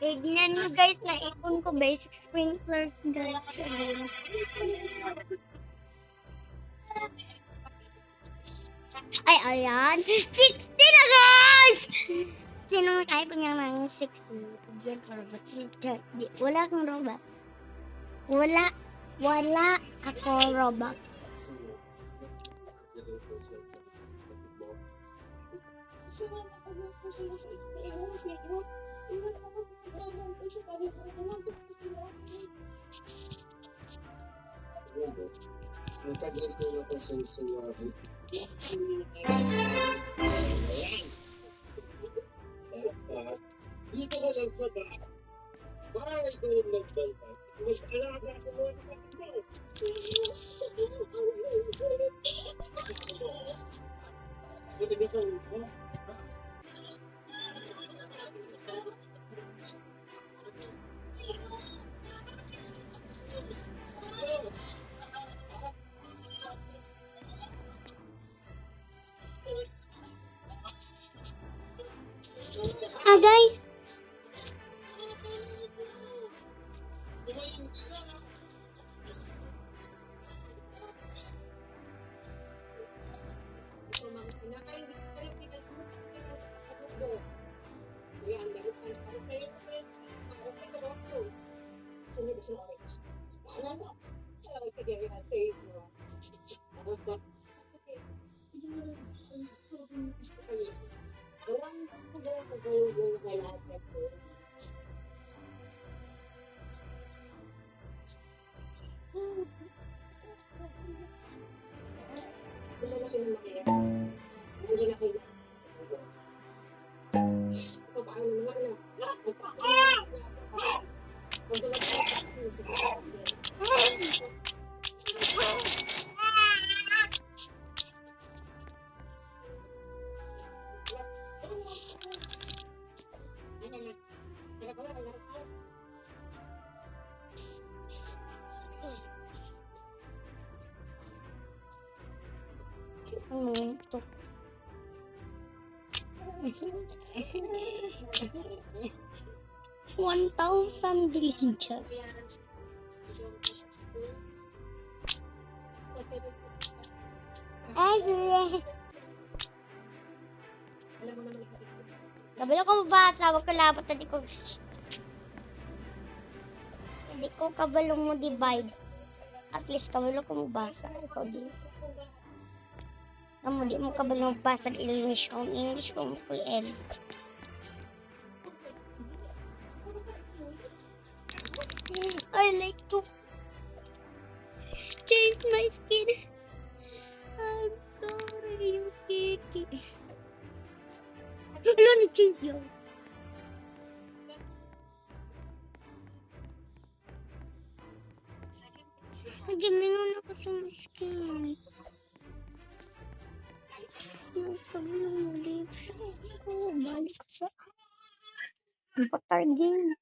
Tignan nyo guys, naipon ko basic sprinklers guys. Ay, ayan. 60 na guys! Sino type niya ng 60? Diyan ko Robux. Wala akong Robux. Wala ako Robux. Dito ka lang sa bahay. Para ikaw magbalbal. Mag-alaga ako mga kapatid mo. Buti ka sa ulo. Agay! Ito. 1,000 villager. Kabalo ko mabasa, wag ko labot na di ko kabalong mo divide. At least kabalo ko mabasa. Ikaw din. Kamu di mo kabalong mabasa English ko mo ko L. I like to change my skin. I'm sorry, you Kiki. Wala na change yun. Nagamingon ako sa skin. Sabi ng lips ako. Balik pa. Ang patagin.